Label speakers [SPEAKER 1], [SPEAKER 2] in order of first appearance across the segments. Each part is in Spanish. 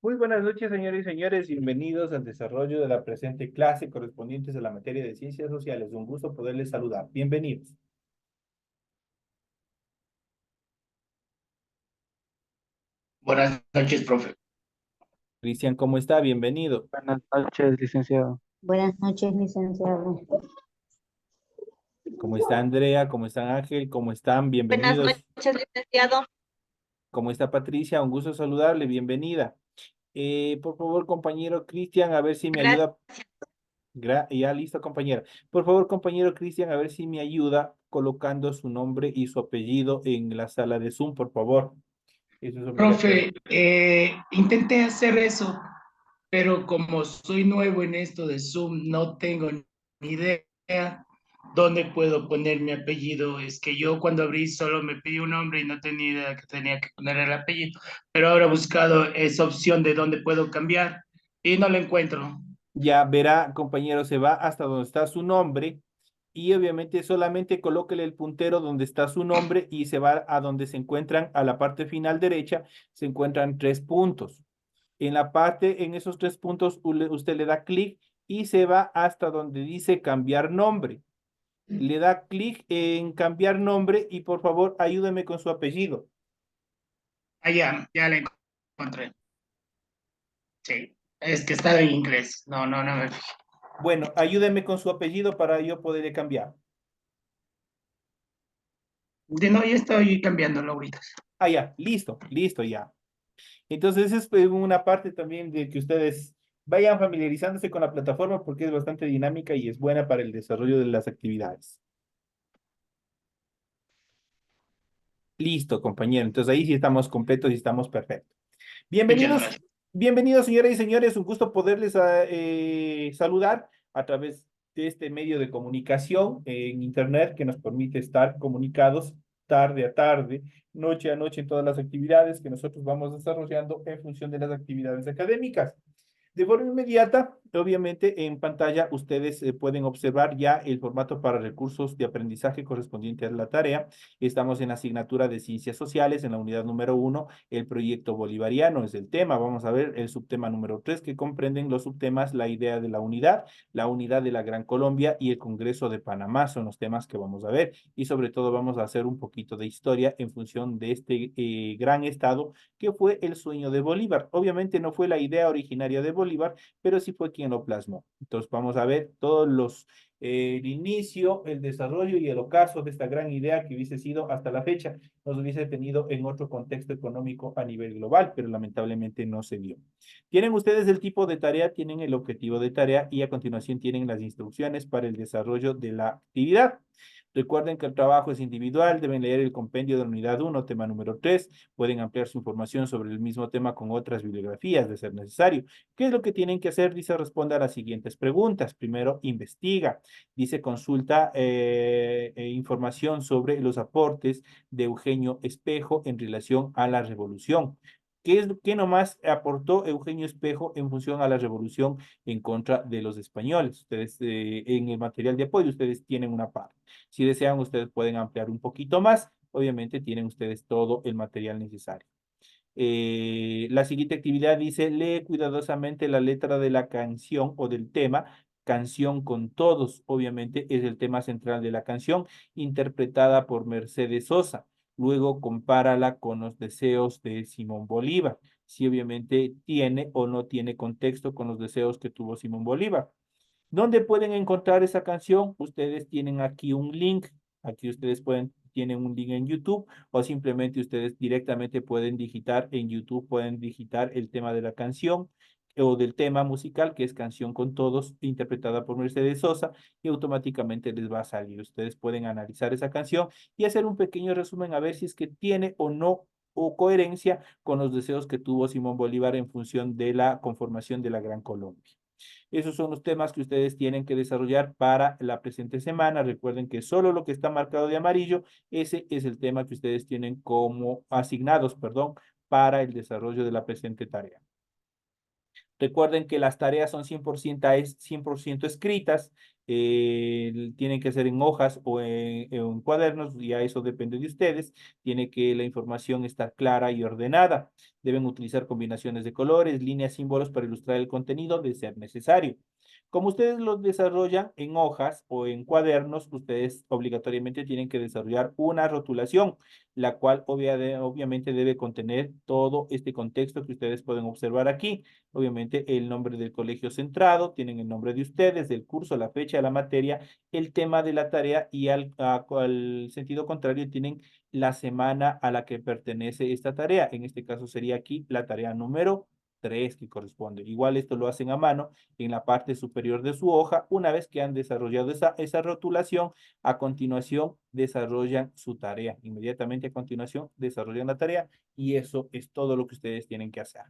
[SPEAKER 1] Muy buenas noches, señores y señores. Bienvenidos al desarrollo de la presente clase correspondientes a la materia de ciencias sociales. Un gusto poderles saludar. Bienvenidos.
[SPEAKER 2] Buenas noches, profe.
[SPEAKER 1] Cristian, ¿cómo está? Bienvenido.
[SPEAKER 3] Buenas noches, licenciado.
[SPEAKER 4] Buenas noches, licenciado.
[SPEAKER 1] ¿Cómo está Andrea? ¿Cómo está Ángel? ¿Cómo están?
[SPEAKER 5] Buenas
[SPEAKER 1] Bienvenidos.
[SPEAKER 5] noches, licenciado.
[SPEAKER 1] ¿Cómo está Patricia? Un gusto saludarle. Bienvenida. Por favor, compañero Cristian, a ver si me
[SPEAKER 5] Gracias.
[SPEAKER 1] ayuda. Ya listo, compañera. Por favor, compañero Cristian, a ver si me ayuda colocando su nombre y su apellido en la sala de Zoom, por favor. Eso es obligatorio.
[SPEAKER 2] Profe, intenté hacer eso, pero como soy nuevo en esto de Zoom, no tengo ni idea dónde puedo poner mi apellido. Es que yo cuando abrí solo me pidió un nombre y no tenía idea que tenía que poner el apellido, pero ahora he buscado esa opción de dónde puedo cambiar y no la encuentro.
[SPEAKER 1] Ya verá, compañero, se va hasta donde está su nombre y obviamente solamente colóquele el puntero donde está su nombre y se va a donde se encuentran, a la parte final derecha, se encuentran tres puntos. En esos tres puntos, usted le da clic y se va hasta donde dice cambiar nombre. Le da clic en cambiar nombre y por favor ayúdeme con su apellido.
[SPEAKER 2] Ah, ya la encontré. Sí, es que estaba en inglés. No me fijé.
[SPEAKER 1] Bueno, ayúdeme con su apellido para yo poderle cambiar.
[SPEAKER 2] No, ya estoy cambiándolo ahorita.
[SPEAKER 1] Ah, ya, listo, listo ya. Entonces, es una parte también de que ustedes vayan familiarizándose con la plataforma porque es bastante dinámica y es buena para el desarrollo de las actividades. Listo, compañero. Entonces ahí sí estamos completos y estamos perfectos.
[SPEAKER 2] Muchas
[SPEAKER 1] Bienvenidos,
[SPEAKER 2] gracias.
[SPEAKER 1] bienvenidos, señoras y señores. Un gusto poderles saludar a través de este medio de comunicación en Internet que nos permite estar comunicados tarde a tarde, noche a noche en todas las actividades que nosotros vamos desarrollando en función de las actividades académicas. De forma inmediata, obviamente en pantalla ustedes pueden observar ya el formato para recursos de aprendizaje correspondiente a la tarea. Estamos en la asignatura de Ciencias Sociales, en la unidad número 1, el proyecto bolivariano es el tema. Vamos a ver el subtema número 3, que comprenden los subtemas, la idea de la unidad de la Gran Colombia y el Congreso de Panamá son los temas que vamos a ver. Y sobre todo vamos a hacer un poquito de historia en función de este gran estado que fue el sueño de Bolívar. Obviamente no fue la idea originaria de Bolívar, pero sí fue quien lo plasmó. Entonces vamos a ver todos los, el inicio, el desarrollo y el ocaso de esta gran idea que hubiese sido hasta la fecha, nos hubiese tenido en otro contexto económico a nivel global, pero lamentablemente no se dio. Tienen ustedes el tipo de tarea, tienen el objetivo de tarea y a continuación tienen las instrucciones para el desarrollo de la actividad. Recuerden que el trabajo es individual, deben leer el compendio de la unidad 1, tema número 3, pueden ampliar su información sobre el mismo tema con otras bibliografías de ser necesario. ¿Qué es lo que tienen que hacer? Dice, responde a las siguientes preguntas. Primero, investiga. Dice, consulta información sobre los aportes de Eugenio Espejo en relación a la revolución. ¿Qué nomás aportó Eugenio Espejo en función a la revolución en contra de los españoles? Ustedes, en el material de apoyo, ustedes tienen una parte. Si desean, ustedes pueden ampliar un poquito más. Obviamente tienen ustedes todo el material necesario. La siguiente actividad dice, lee cuidadosamente la letra de la canción o del tema. Canción con todos, obviamente, es el tema central de la canción, interpretada por Mercedes Sosa. Luego compárala con los deseos de Simón Bolívar, si obviamente tiene o no tiene contexto con los deseos que tuvo Simón Bolívar. ¿Dónde pueden encontrar esa canción? Ustedes tienen aquí un link. Aquí ustedes tienen un link en YouTube o simplemente ustedes directamente pueden digitar en YouTube, pueden digitar el tema de la canción o del tema musical que es Canción con Todos, interpretada por Mercedes Sosa y automáticamente les va a salir. Ustedes pueden analizar esa canción y hacer un pequeño resumen a ver si es que tiene o no o coherencia con los deseos que tuvo Simón Bolívar en función de la conformación de la Gran Colombia. Esos son los temas que ustedes tienen que desarrollar para la presente semana. Recuerden que solo lo que está marcado de amarillo, ese es el tema que ustedes tienen como asignados, perdón, para el desarrollo de la presente tarea. Recuerden que las tareas son 100% escritas tienen que ser en hojas o en cuadernos, ya eso depende de ustedes. Tiene que la información estar clara y ordenada. Deben utilizar combinaciones de colores, líneas, símbolos para ilustrar el contenido de ser necesario. Como ustedes lo desarrollan en hojas o en cuadernos, ustedes obligatoriamente tienen que desarrollar una rotulación, la cual obviamente debe contener todo este contexto que ustedes pueden observar aquí. Obviamente el nombre del colegio centrado, tienen el nombre de ustedes, del curso, la fecha de la materia, el tema de la tarea y al sentido contrario tienen la semana a la que pertenece esta tarea. En este caso sería aquí la tarea número 3 que corresponde. Igual esto lo hacen a mano en la parte superior de su hoja. Una vez que han desarrollado esa rotulación, a continuación desarrollan su tarea. Inmediatamente a continuación desarrollan la tarea y eso es todo lo que ustedes tienen que hacer.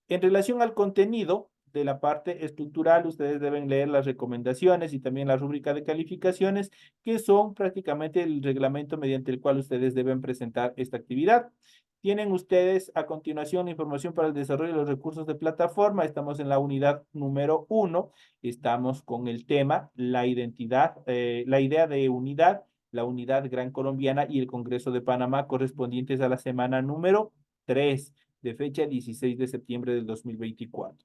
[SPEAKER 1] En relación al contenido de la parte estructural, ustedes deben leer las recomendaciones y también la rúbrica de calificaciones, que son prácticamente el reglamento mediante el cual ustedes deben presentar esta actividad. Tienen ustedes a continuación la información para el desarrollo de los recursos de plataforma. Estamos en la unidad número 1. Estamos con el tema, la identidad, la idea de unidad, la unidad gran colombiana y el Congreso de Panamá correspondientes a la semana número 3 de fecha 16 de septiembre del 2024.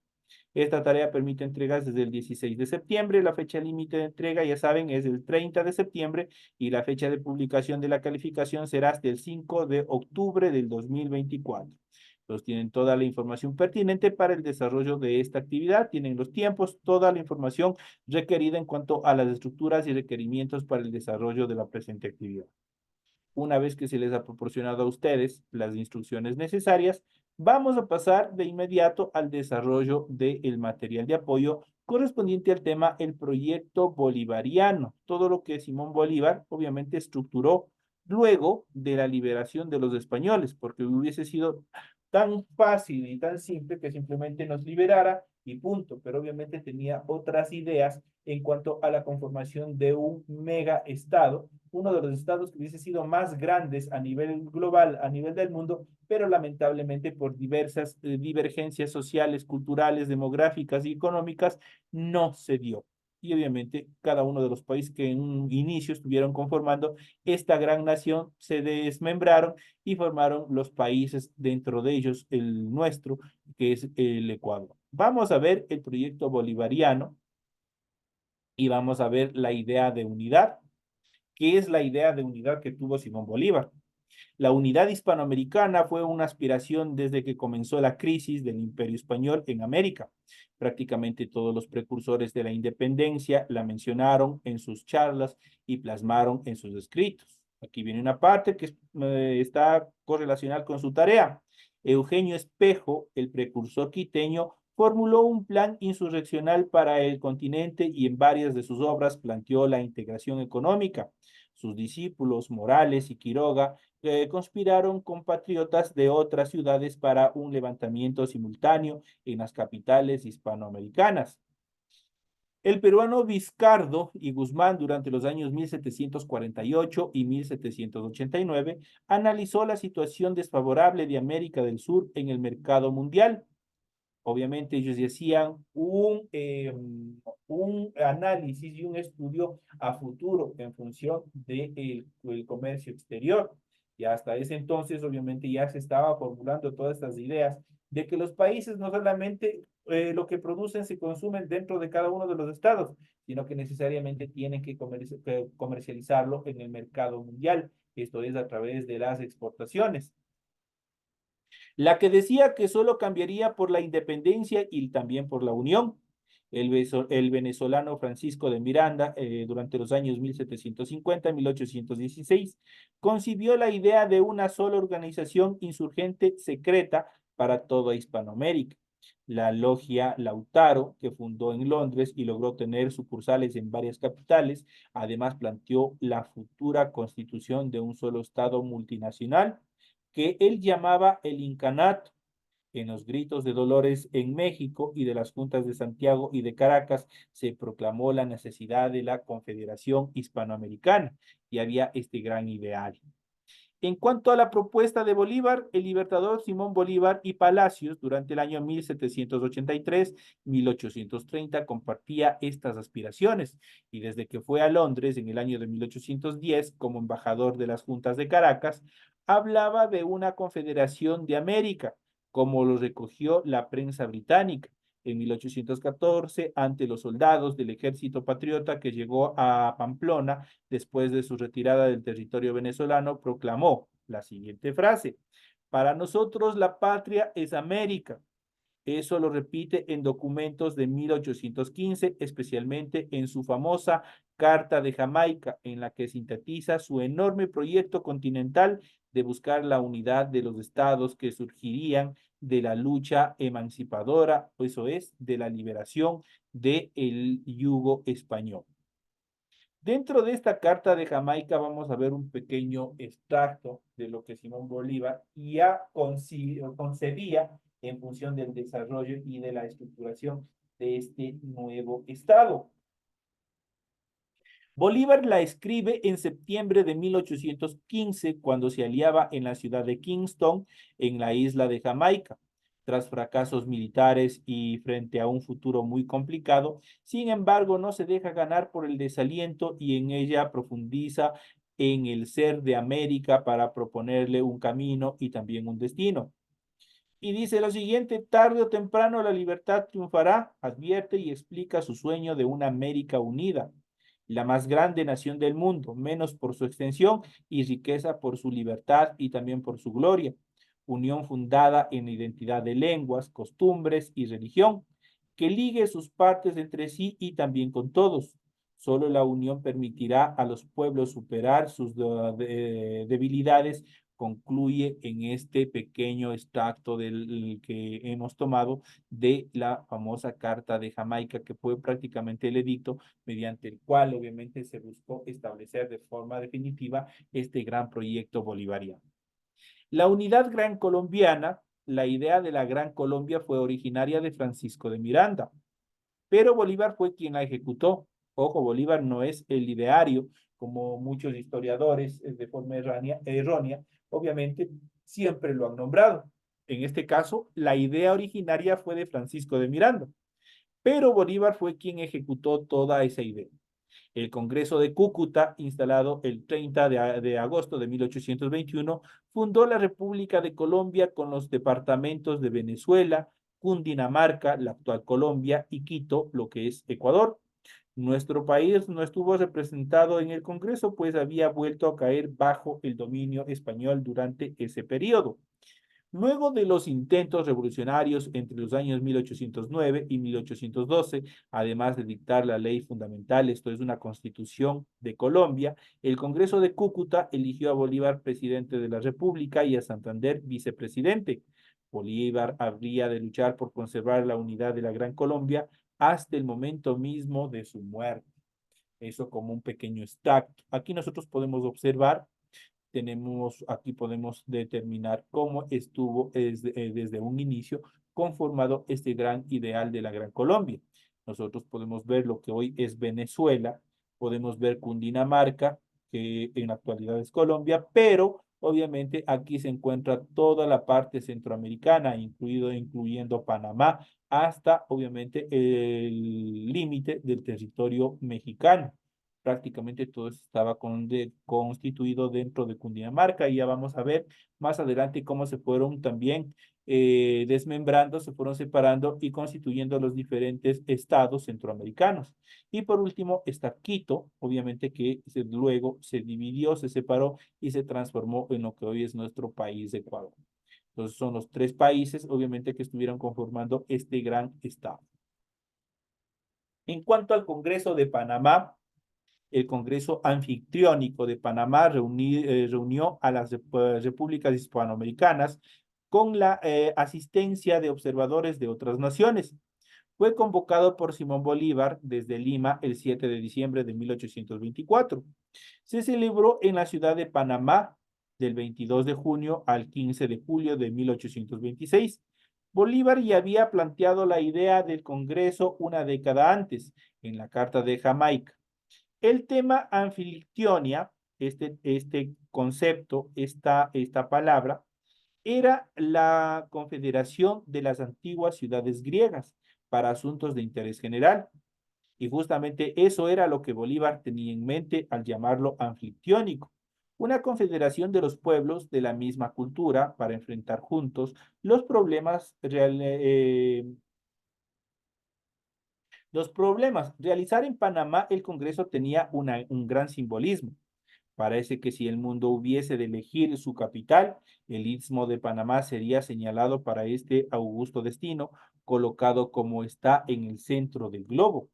[SPEAKER 1] Esta tarea permite entregas desde el 16 de septiembre. La fecha límite de entrega, ya saben, es el 30 de septiembre y la fecha de publicación de la calificación será hasta el 5 de octubre del 2024. Entonces tienen toda la información pertinente para el desarrollo de esta actividad, tienen los tiempos, toda la información requerida en cuanto a las estructuras y requerimientos para el desarrollo de la presente actividad. Una vez que se les ha proporcionado a ustedes las instrucciones necesarias, vamos a pasar de inmediato al desarrollo del material de apoyo correspondiente al tema el proyecto bolivariano, todo lo que Simón Bolívar obviamente estructuró luego de la liberación de los españoles, porque hubiese sido tan fácil y tan simple que simplemente nos liberara y punto, pero obviamente tenía otras ideas en cuanto a la conformación de un mega estado, uno de los estados que hubiese sido más grandes a nivel global, a nivel del mundo, pero lamentablemente por diversas divergencias sociales, culturales, demográficas y económicas, no se dio. Y obviamente cada uno de los países que en un inicio estuvieron conformando esta gran nación se desmembraron y formaron los países, dentro de ellos el nuestro, que es el Ecuador. Vamos a ver el proyecto bolivariano y vamos a ver la idea de unidad. ¿Qué es la idea de unidad que tuvo Simón Bolívar? La unidad hispanoamericana fue una aspiración desde que comenzó la crisis del Imperio Español en América. Prácticamente todos los precursores de la independencia la mencionaron en sus charlas y plasmaron en sus escritos. Aquí viene una parte que está correlacional con su tarea. Eugenio Espejo, el precursor quiteño, formuló un plan insurreccional para el continente y en varias de sus obras planteó la integración económica. Sus discípulos Morales y Quiroga conspiraron con patriotas de otras ciudades para un levantamiento simultáneo en las capitales hispanoamericanas. El peruano Vizcardo y Guzmán durante los años 1748 y 1789 analizó la situación desfavorable de América del Sur en el mercado mundial. Obviamente ellos hacían un análisis y un estudio a futuro en función del comercio exterior. Y hasta ese entonces, obviamente, ya se estaba formulando todas estas ideas de que los países no solamente lo que producen se consumen dentro de cada uno de los estados, sino que necesariamente tienen que comercializarlo en el mercado mundial. Esto es a través de las exportaciones. La que decía que solo cambiaría por la independencia y también por la unión. El venezolano Francisco de Miranda, durante los años 1750 y 1816, concibió la idea de una sola organización insurgente secreta para toda Hispanoamérica. La logia Lautaro, que fundó en Londres y logró tener sucursales en varias capitales, además planteó la futura constitución de un solo Estado multinacional que él llamaba el incanato. En los gritos de Dolores en México y de las juntas de Santiago y de Caracas se proclamó la necesidad de la Confederación Hispanoamericana y había este gran ideal. En cuanto a la propuesta de Bolívar, el libertador Simón Bolívar y Palacios durante el año 1783-1830 compartía estas aspiraciones y desde que fue a Londres en el año de 1810 como embajador de las juntas de Caracas, hablaba de una confederación de América, como lo recogió la prensa británica en 1814 ante los soldados del ejército patriota que llegó a Pamplona después de su retirada del territorio venezolano, proclamó la siguiente frase: para nosotros la patria es América. Eso lo repite en documentos de 1815, especialmente en su famosa Carta de Jamaica, en la que sintetiza su enorme proyecto continental de buscar la unidad de los estados que surgirían de la lucha emancipadora, eso es, de la liberación del yugo español. Dentro de esta Carta de Jamaica vamos a ver un pequeño extracto de lo que Simón Bolívar ya concebía en función del desarrollo y de la estructuración de este nuevo Estado. Bolívar la escribe en septiembre de 1815, cuando se aliaba en la ciudad de Kingston, en la isla de Jamaica. Tras fracasos militares y frente a un futuro muy complicado, sin embargo, no se deja ganar por el desaliento y en ella profundiza en el ser de América para proponerle un camino y también un destino. Y dice lo siguiente: tarde o temprano la libertad triunfará, advierte y explica su sueño de una América unida, la más grande nación del mundo, menos por su extensión y riqueza por su libertad y también por su gloria. Unión fundada en la identidad de lenguas, costumbres y religión, que ligue sus partes entre sí y también con todos. Solo la unión permitirá a los pueblos superar sus debilidades, concluye en este pequeño extracto del que hemos tomado de la famosa Carta de Jamaica, que fue prácticamente el edicto mediante el cual obviamente se buscó establecer de forma definitiva este gran proyecto bolivariano. La unidad gran colombiana, la idea de la Gran Colombia fue originaria de Francisco de Miranda, pero Bolívar fue quien la ejecutó. Ojo, Bolívar no es el ideario, como muchos historiadores de forma errónea, obviamente siempre lo han nombrado. En este caso, la idea originaria fue de Francisco de Miranda, pero Bolívar fue quien ejecutó toda esa idea. El Congreso de Cúcuta, instalado el 30 de agosto de 1821, fundó la República de Colombia con los departamentos de Venezuela, Cundinamarca, la actual Colombia, y Quito, lo que es Ecuador. Nuestro país no estuvo representado en el Congreso, pues había vuelto a caer bajo el dominio español durante ese periodo. Luego de los intentos revolucionarios entre los años 1809 y 1812, además de dictar la ley fundamental, esto es una constitución de Colombia, el Congreso de Cúcuta eligió a Bolívar presidente de la República y a Santander vicepresidente. Bolívar habría de luchar por conservar la unidad de la Gran Colombia hasta el momento mismo de su muerte. Eso como un pequeño extracto. Aquí nosotros podemos observar, tenemos, aquí podemos determinar cómo estuvo desde un inicio conformado este gran ideal de la Gran Colombia. Nosotros podemos ver lo que hoy es Venezuela, podemos ver Cundinamarca, que en la actualidad es Colombia, pero obviamente aquí se encuentra toda la parte centroamericana, incluyendo Panamá, hasta obviamente el límite del territorio mexicano. Prácticamente todo estaba constituido dentro de Cundinamarca y ya vamos a ver más adelante cómo se fueron también desmembrando, se fueron separando y constituyendo los diferentes estados centroamericanos. Y por último está Quito, obviamente que luego se dividió, se separó y se transformó en lo que hoy es nuestro país de Ecuador. Entonces son los tres países, obviamente, que estuvieron conformando este gran estado. En cuanto al Congreso de Panamá, el Congreso Anfitriónico de Panamá reunió a las repúblicas hispanoamericanas con la asistencia de observadores de otras naciones. Fue convocado por Simón Bolívar desde Lima el 7 de diciembre de 1824. Se celebró en la ciudad de Panamá del 22 de junio al 15 de julio de 1826. Bolívar ya había planteado la idea del Congreso una década antes, en la Carta de Jamaica. El tema anfitrionia este concepto, esta palabra, era la confederación de las antiguas ciudades griegas para asuntos de interés general. Y justamente eso era lo que Bolívar tenía en mente al llamarlo anfictiónico, una confederación de los pueblos de la misma cultura para enfrentar juntos los problemas los problemas. Realizar en Panamá el Congreso tenía un gran simbolismo. Parece que si el mundo hubiese de elegir su capital, el Istmo de Panamá sería señalado para este augusto destino, colocado como está en el centro del globo.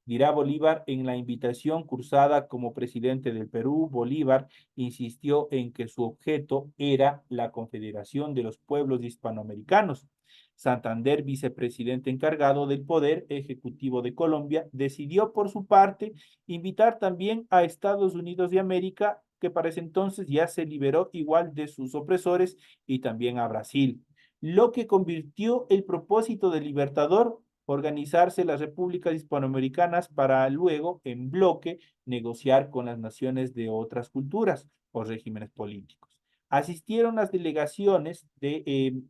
[SPEAKER 1] Dirá Bolívar en la invitación cursada como presidente del Perú, Bolívar insistió en que su objeto era la confederación de los pueblos hispanoamericanos. Santander, vicepresidente encargado del Poder Ejecutivo de Colombia, decidió por su parte invitar también a Estados Unidos de América, que para ese entonces ya se liberó igual de sus opresores, y también a Brasil, lo que convirtió el propósito del Libertador organizarse las repúblicas hispanoamericanas para luego, en bloque, negociar con las naciones de otras culturas o regímenes políticos. Asistieron las delegaciones de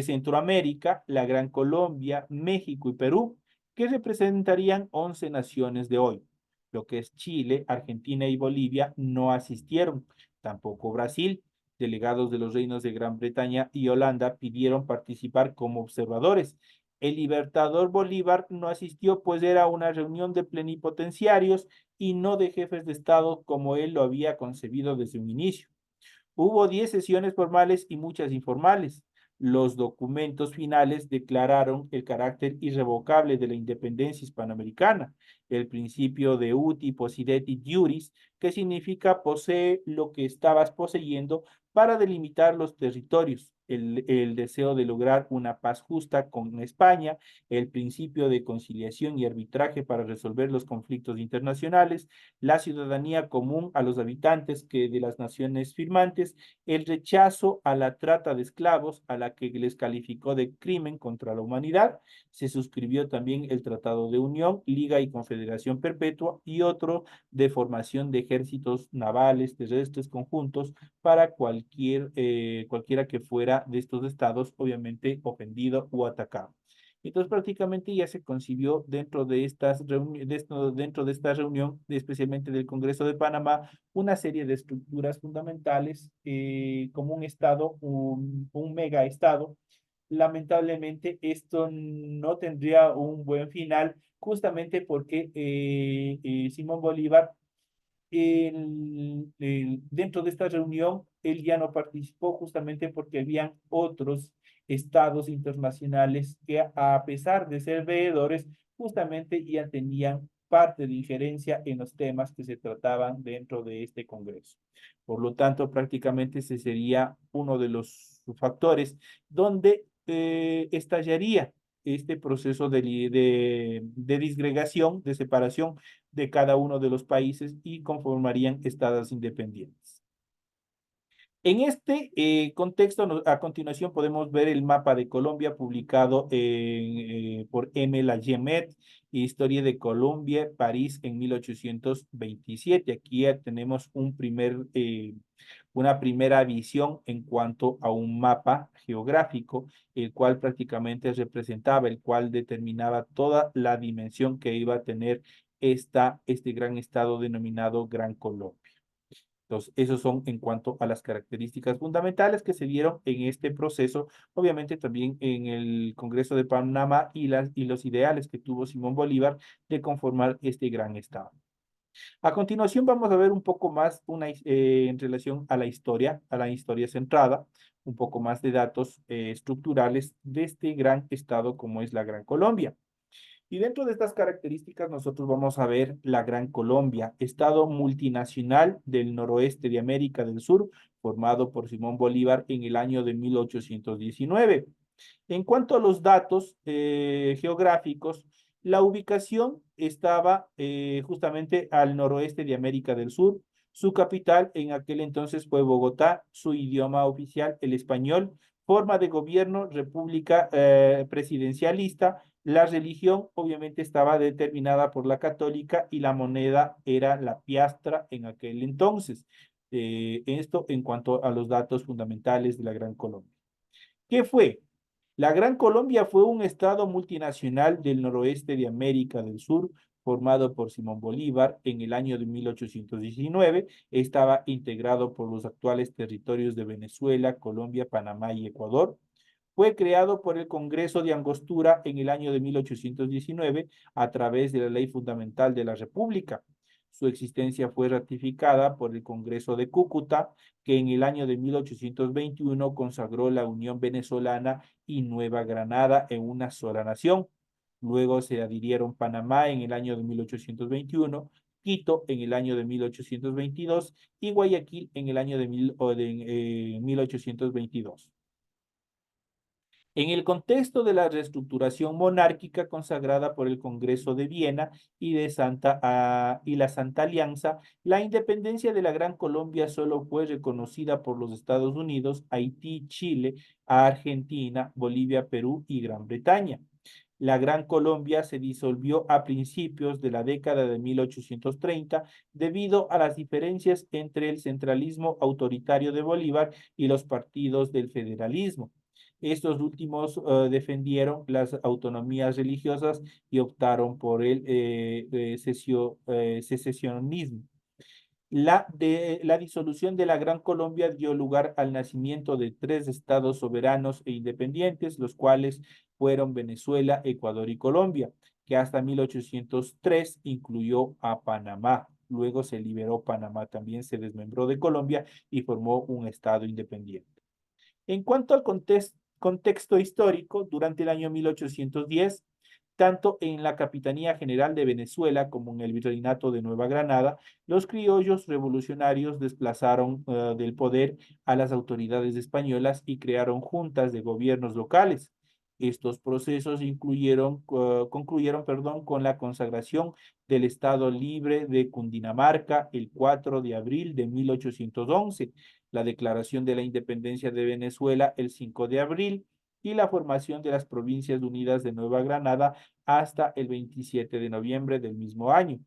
[SPEAKER 1] Centroamérica, la Gran Colombia, México y Perú, que representarían 11 naciones de hoy. Lo que es Chile, Argentina y Bolivia no asistieron, tampoco Brasil. Delegados de los reinos de Gran Bretaña y Holanda pidieron participar como observadores. El Libertador Bolívar no asistió, pues era una reunión de plenipotenciarios y no de jefes de Estado como él lo había concebido desde un inicio. Hubo 10 sesiones formales y muchas informales. Los documentos finales declararon el carácter irrevocable de la independencia hispanoamericana, el principio de uti possidetis iuris, que significa posee lo que estabas poseyendo para delimitar los territorios, el deseo de lograr una paz justa con España, el principio de conciliación y arbitraje para resolver los conflictos internacionales, la ciudadanía común a los habitantes que de las naciones firmantes, el rechazo a la trata de esclavos, a la que les calificó de crimen contra la humanidad. Se suscribió también el Tratado de Unión, Liga y Confederación Perpetua y otro de formación de ejércitos navales, terrestres conjuntos para cualquiera que fuera de estos estados, obviamente ofendido o atacado. Entonces prácticamente ya se concibió dentro de dentro de esta reunión, especialmente del Congreso de Panamá, una serie de estructuras fundamentales como un estado, un mega estado. Lamentablemente esto no tendría un buen final justamente porque Simón Bolívar dentro de esta reunión, él ya no participó justamente porque habían otros estados internacionales que a pesar de ser veedores, justamente ya tenían parte de injerencia en los temas que se trataban dentro de este Congreso. Por lo tanto, prácticamente ese sería uno de los factores donde estallaría este proceso de disgregación, de separación de cada uno de los países y conformarían estados independientes. En este contexto, a continuación podemos ver el mapa de Colombia publicado por M. Lajemet, Historia de Colombia, París en 1827. Aquí ya tenemos una primera visión en cuanto a un mapa geográfico, el cual prácticamente representaba, el cual determinaba toda la dimensión que iba a tener este gran estado denominado Gran Colombia. Entonces, esos son en cuanto a las características fundamentales que se dieron en este proceso, obviamente también en el Congreso de Panamá y los ideales que tuvo Simón Bolívar de conformar este gran estado. A continuación vamos a ver un poco más en relación a la historia centrada, un poco más de datos estructurales de este gran estado como es la Gran Colombia. Y dentro de estas características nosotros vamos a ver la Gran Colombia, estado multinacional del noroeste de América del Sur, formado por Simón Bolívar en el año de 1819. En cuanto a los datos geográficos, la ubicación estaba justamente al noroeste de América del Sur. Su capital en aquel entonces fue Bogotá, su idioma oficial el español, forma de gobierno república presidencialista, La religión obviamente estaba determinada por la católica y la moneda era la piastra en aquel entonces. Esto en cuanto a los datos fundamentales de la Gran Colombia. ¿Qué fue? La Gran Colombia fue un estado multinacional del noroeste de América del Sur, formado por Simón Bolívar en el año de 1819. Estaba integrado por los actuales territorios de Venezuela, Colombia, Panamá y Ecuador. Fue creado por el Congreso de Angostura en el año de 1819 a través de la Ley Fundamental de la República. Su existencia fue ratificada por el Congreso de Cúcuta, que en el año de 1821 consagró la Unión Venezolana y Nueva Granada en una sola nación. Luego se adhirieron Panamá en el año de 1821, Quito en el año de 1822 y Guayaquil en el año de 1822. En el contexto de la reestructuración monárquica consagrada por el Congreso de Viena y la Santa Alianza, la independencia de la Gran Colombia solo fue reconocida por los Estados Unidos, Haití, Chile, Argentina, Bolivia, Perú y Gran Bretaña. La Gran Colombia se disolvió a principios de la década de 1830 debido a las diferencias entre el centralismo autoritario de Bolívar y los partidos del federalismo. Estos últimos defendieron las autonomías religiosas y optaron por el secesionismo. La disolución de la Gran Colombia dio lugar al nacimiento de tres estados soberanos e independientes, los cuales fueron Venezuela, Ecuador y Colombia, que hasta 1803 incluyó a Panamá. Luego se liberó Panamá, también se desmembró de Colombia y formó un estado independiente. En cuanto al contexto histórico, durante el año 1810, tanto en la Capitanía General de Venezuela como en el Virreinato de Nueva Granada, los criollos revolucionarios desplazaron del poder a las autoridades españolas y crearon juntas de gobiernos locales. Estos procesos concluyeron con la consagración del Estado Libre de Cundinamarca el 4 de abril de 1811, la declaración de la independencia de Venezuela el 5 de abril y la formación de las Provincias Unidas de Nueva Granada hasta el 27 de noviembre del mismo año.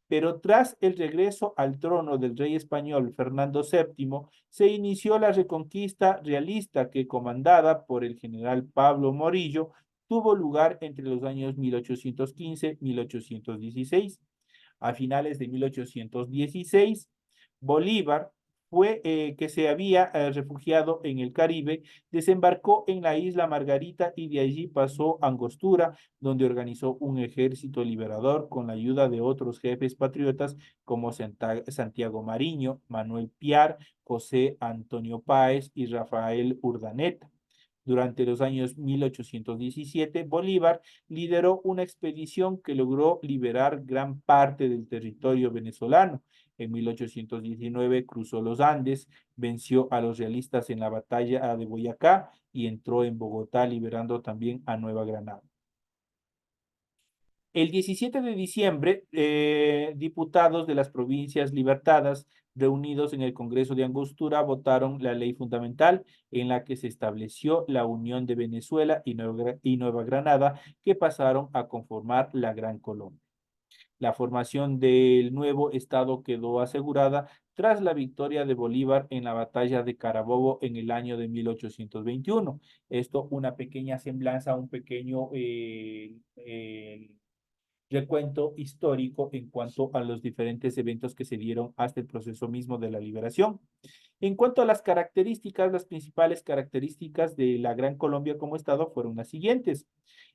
[SPEAKER 1] Pero tras el regreso al trono del rey español Fernando VII, se inició la reconquista realista que, comandada por el general Pablo Morillo, tuvo lugar entre los años 1815 y 1816. A finales de 1816, Bolívar, que se había refugiado en el Caribe, desembarcó en la isla Margarita y de allí pasó a Angostura, donde organizó un ejército liberador con la ayuda de otros jefes patriotas como Santiago Mariño, Manuel Piar, José Antonio Páez y Rafael Urdaneta. Durante los años 1817, Bolívar lideró una expedición que logró liberar gran parte del territorio venezolano. En 1819 cruzó los Andes, venció a los realistas en la batalla de Boyacá y entró en Bogotá, liberando también a Nueva Granada. El 17 de diciembre, diputados de las provincias libertadas reunidos en el Congreso de Angostura votaron la ley fundamental en la que se estableció la unión de Venezuela y Nueva Granada, que pasaron a conformar la Gran Colombia. La formación del nuevo estado quedó asegurada tras la victoria de Bolívar en la batalla de Carabobo en el año de 1821. Esto, una pequeña semblanza, un pequeño recuento histórico en cuanto a los diferentes eventos que se dieron hasta el proceso mismo de la liberación. En cuanto a las características, las principales características de la Gran Colombia como Estado fueron las siguientes.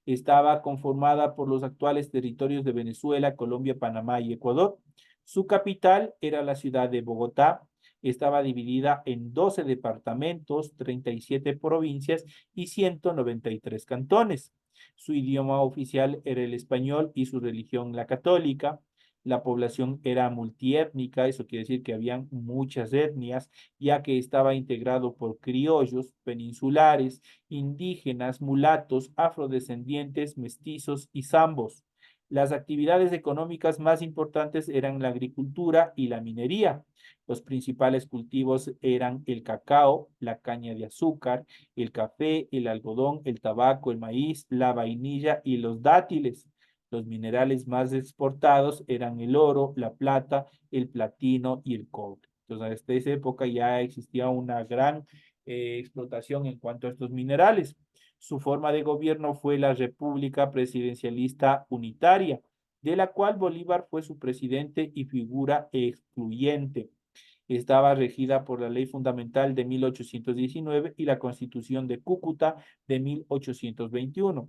[SPEAKER 1] Estaba conformada por los actuales territorios de Venezuela, Colombia, Panamá y Ecuador. Su capital era la ciudad de Bogotá. Estaba dividida en 12 departamentos, 37 provincias y 193 cantones. Su idioma oficial era el español y su religión la católica. La población era multiétnica, eso quiere decir que habían muchas etnias, ya que estaba integrado por criollos, peninsulares, indígenas, mulatos, afrodescendientes, mestizos y zambos. Las actividades económicas más importantes eran la agricultura y la minería. Los principales cultivos eran el cacao, la caña de azúcar, el café, el algodón, el tabaco, el maíz, la vainilla y los dátiles. Los minerales más exportados eran el oro, la plata, el platino y el cobre. Entonces, desde esa época ya existía una gran explotación en cuanto a estos minerales. Su forma de gobierno fue la República Presidencialista Unitaria, de la cual Bolívar fue su presidente y figura excluyente. Estaba regida por la Ley Fundamental de 1819 y la Constitución de Cúcuta de 1821.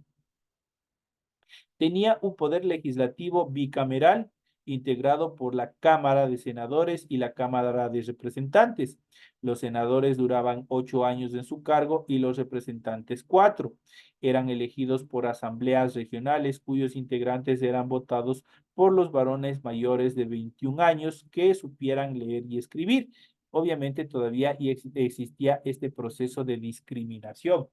[SPEAKER 1] Tenía un poder legislativo bicameral integrado por la Cámara de Senadores y la Cámara de Representantes. Los senadores duraban 8 años en su cargo y los representantes 4. Eran elegidos por asambleas regionales cuyos integrantes eran votados por los varones mayores de 21 años que supieran leer y escribir. Obviamente todavía existía este proceso de discriminación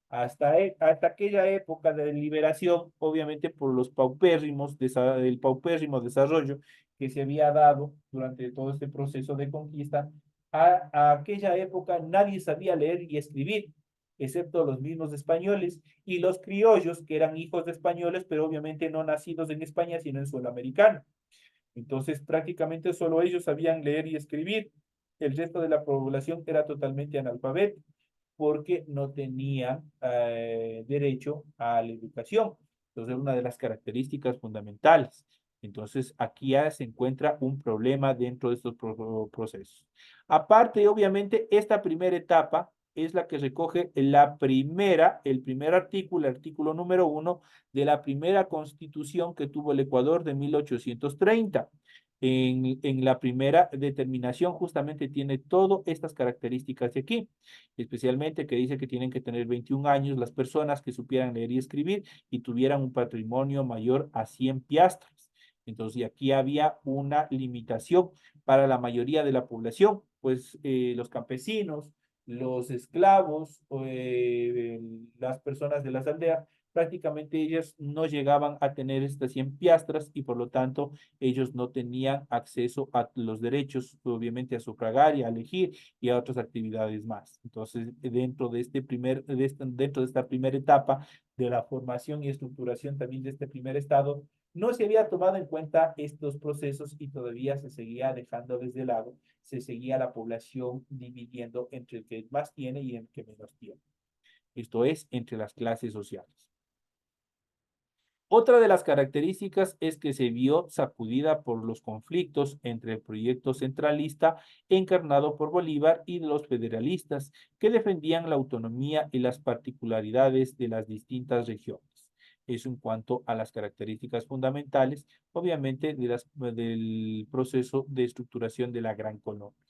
[SPEAKER 1] hasta aquella época de liberación, obviamente por los paupérrimos, el paupérrimo desarrollo que se había dado durante todo este proceso de conquista, a aquella época nadie sabía leer y escribir, excepto los mismos españoles y los criollos, que eran hijos de españoles, pero obviamente no nacidos en España, sino en suelo americano. Entonces, prácticamente solo ellos sabían leer y escribir. El resto de la población era totalmente analfabeta porque no tenían derecho a la educación. Entonces, una de las características fundamentales. Entonces, aquí ya se encuentra un problema dentro de estos procesos. Aparte, obviamente, esta primera etapa es la que recoge el primer artículo, el artículo número 1 de la primera constitución que tuvo el Ecuador de 1830. En la primera determinación justamente tiene todas estas características de aquí, especialmente que dice que tienen que tener 21 años las personas que supieran leer y escribir y tuvieran un patrimonio mayor a 100 piastras. Entonces, aquí había una limitación para la mayoría de la población, pues los campesinos, los esclavos, las personas de las aldeas, prácticamente ellas no llegaban a tener estas 100 piastras y por lo tanto ellos no tenían acceso a los derechos, obviamente a sufragar y a elegir y a otras actividades más. Entonces, dentro de esta primera etapa de la formación y estructuración también de este primer estado, no se había tomado en cuenta estos procesos y todavía se seguía dejando desde lado, se seguía la población dividiendo entre el que más tiene y el que menos tiene. Esto es, entre las clases sociales. Otra de las características es que se vio sacudida por los conflictos entre el proyecto centralista encarnado por Bolívar y los federalistas que defendían la autonomía y las particularidades de las distintas regiones. Eso en cuanto a las características fundamentales, obviamente, del proceso de estructuración de la Gran Colombia.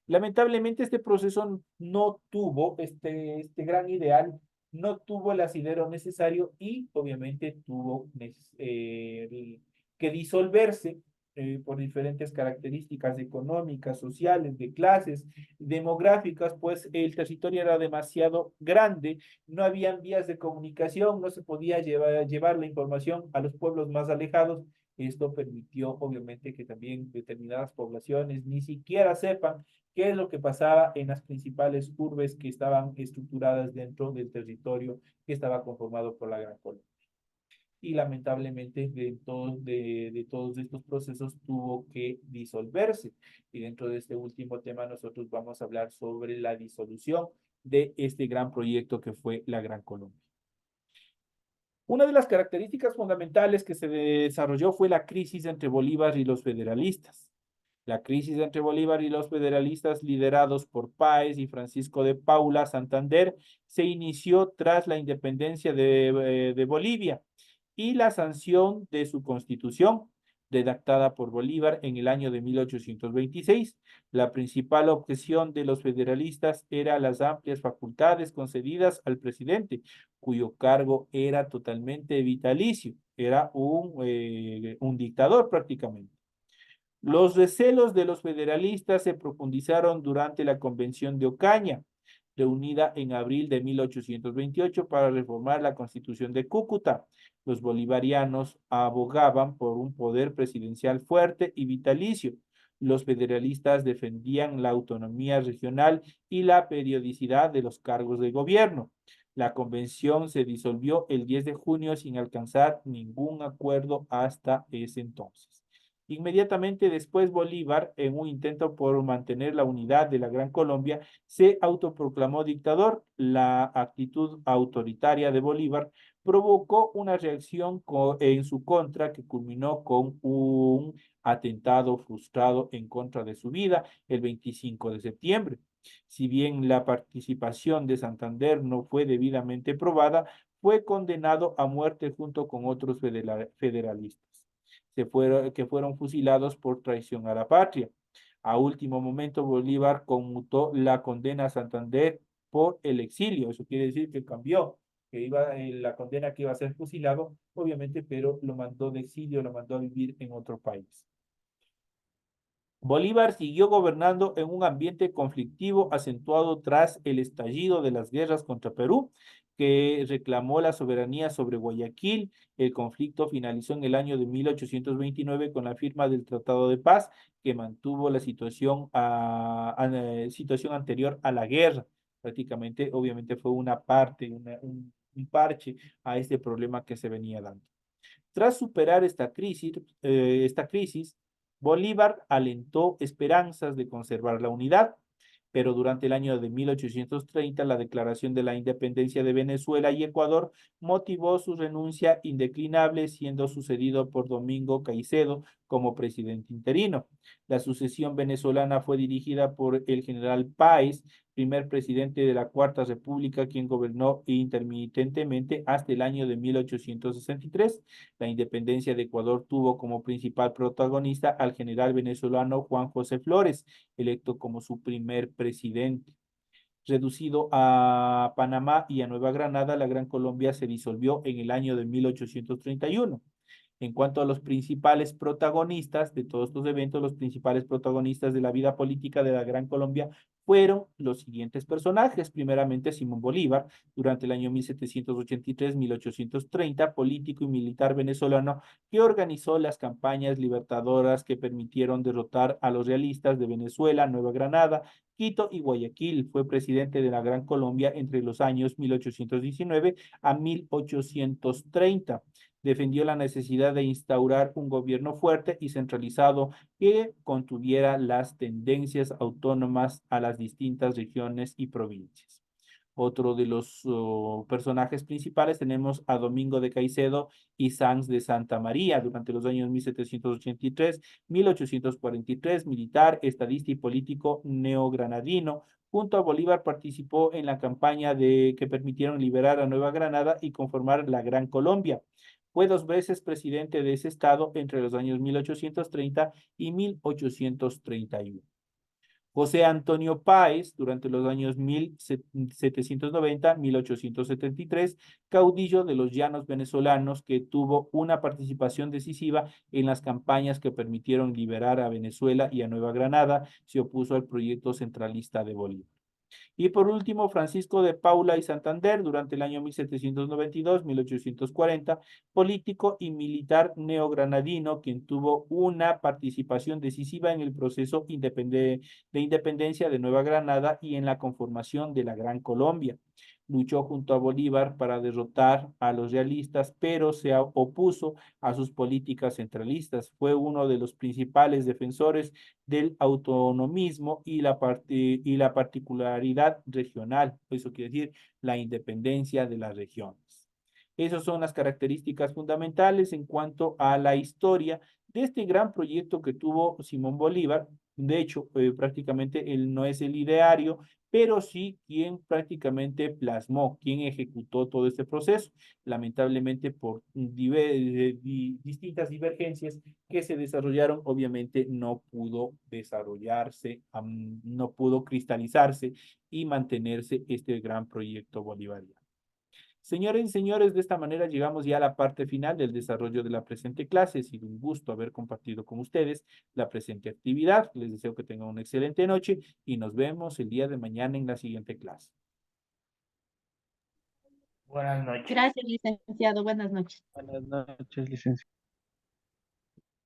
[SPEAKER 1] Lamentablemente este proceso no tuvo este gran ideal, no tuvo el asidero necesario y obviamente tuvo que disolverse por diferentes características económicas, sociales, de clases, demográficas, pues el territorio era demasiado grande, no habían vías de comunicación, no se podía llevar la información a los pueblos más alejados. Esto permitió obviamente que también determinadas poblaciones ni siquiera sepan qué es lo que pasaba en las principales urbes que estaban estructuradas dentro del territorio que estaba conformado por la Gran Colombia. Y lamentablemente de todos estos procesos tuvo que disolverse. Y dentro de este último tema nosotros vamos a hablar sobre la disolución de este gran proyecto que fue la Gran Colombia. Una de las características fundamentales que se desarrolló fue la crisis entre Bolívar y los federalistas. La crisis entre Bolívar y los federalistas liderados por Páez y Francisco de Paula Santander se inició tras la independencia de Bolivia y la sanción de su constitución, redactada por Bolívar en el año de 1826. La principal objeción de los federalistas era las amplias facultades concedidas al presidente, cuyo cargo era totalmente vitalicio, era un dictador prácticamente. Los recelos de los federalistas se profundizaron durante la Convención de Ocaña, reunida en abril de 1828 para reformar la Constitución de Cúcuta. Los bolivarianos abogaban por un poder presidencial fuerte y vitalicio. Los federalistas defendían la autonomía regional y la periodicidad de los cargos de gobierno. La convención se disolvió el 10 de junio sin alcanzar ningún acuerdo hasta ese entonces. Inmediatamente después, Bolívar, en un intento por mantener la unidad de la Gran Colombia, se autoproclamó dictador. La actitud autoritaria de Bolívar provocó una reacción en su contra que culminó con un atentado frustrado en contra de su vida el 25 de septiembre. Si bien la participación de Santander no fue debidamente probada, fue condenado a muerte junto con otros federalistas que fueron fusilados por traición a la patria. A último momento, Bolívar conmutó la condena a Santander por el exilio. Eso quiere decir que cambió, que iba la condena que iba a ser fusilado, obviamente, pero lo mandó de exilio, lo mandó a vivir en otro país. Bolívar siguió gobernando en un ambiente conflictivo acentuado tras el estallido de las guerras contra Perú, que reclamó la soberanía sobre Guayaquil. El conflicto finalizó en el año de 1829 con la firma del Tratado de Paz, que mantuvo la situación anterior a la guerra. Prácticamente, obviamente, fue una parte, un parche a este problema que se venía dando. Tras superar esta crisis, Bolívar alentó esperanzas de conservar la unidad, pero durante el año de 1830 la declaración de la independencia de Venezuela y Ecuador motivó su renuncia indeclinable, siendo sucedido por Domingo Caicedo como presidente interino. La sucesión venezolana fue dirigida por el general Páez, primer presidente de la Cuarta República, quien gobernó intermitentemente hasta el año de 1863. La independencia de Ecuador tuvo como principal protagonista al general venezolano Juan José Flores, electo como su primer presidente. Reducido a Panamá y a Nueva Granada, la Gran Colombia se disolvió en el año de 1831. En cuanto a los principales protagonistas de todos estos eventos, los principales protagonistas de la vida política de la Gran Colombia fueron los siguientes personajes. Primeramente, Simón Bolívar, durante el año 1783-1830, político y militar venezolano que organizó las campañas libertadoras que permitieron derrotar a los realistas de Venezuela, Nueva Granada, Quito y Guayaquil. Fue presidente de la Gran Colombia entre los años 1819 a 1830. Defendió la necesidad de instaurar un gobierno fuerte y centralizado que contuviera las tendencias autónomas a las distintas regiones y provincias. Otro de los personajes principales tenemos a Domingo de Caicedo y Sanz de Santa María durante los años 1783-1843, militar, estadista y político neogranadino. Junto a Bolívar participó en la campaña que permitieron liberar a Nueva Granada y conformar la Gran Colombia. Fue dos veces presidente de ese estado entre los años 1830 y 1831. José Antonio Páez, durante los años 1790-1873, caudillo de los llanos venezolanos que tuvo una participación decisiva en las campañas que permitieron liberar a Venezuela y a Nueva Granada, se opuso al proyecto centralista de Bolívar. Y por último, Francisco de Paula y Santander, durante el año 1792-1840, político y militar neogranadino, quien tuvo una participación decisiva en el proceso de independencia de Nueva Granada y en la conformación de la Gran Colombia. Luchó junto a Bolívar para derrotar a los realistas, pero se opuso a sus políticas centralistas. Fue uno de los principales defensores del autonomismo y la particularidad regional, eso quiere decir la independencia de las regiones. Esas son las características fundamentales en cuanto a la historia de este gran proyecto que tuvo Simón Bolívar. De hecho, prácticamente él no es el ideario, pero sí quien prácticamente plasmó, quien ejecutó todo este proceso. Lamentablemente por distintas divergencias que se desarrollaron, obviamente no pudo desarrollarse, no pudo cristalizarse y mantenerse este gran proyecto bolivariano. Señores y señores, de esta manera llegamos ya a la parte final del desarrollo de la presente clase. Ha sido un gusto haber compartido con ustedes la presente actividad. Les deseo que tengan una excelente noche y nos vemos el día de mañana en la siguiente clase.
[SPEAKER 2] Buenas noches.
[SPEAKER 5] Gracias, licenciado. Buenas noches.
[SPEAKER 3] Buenas noches, licenciado.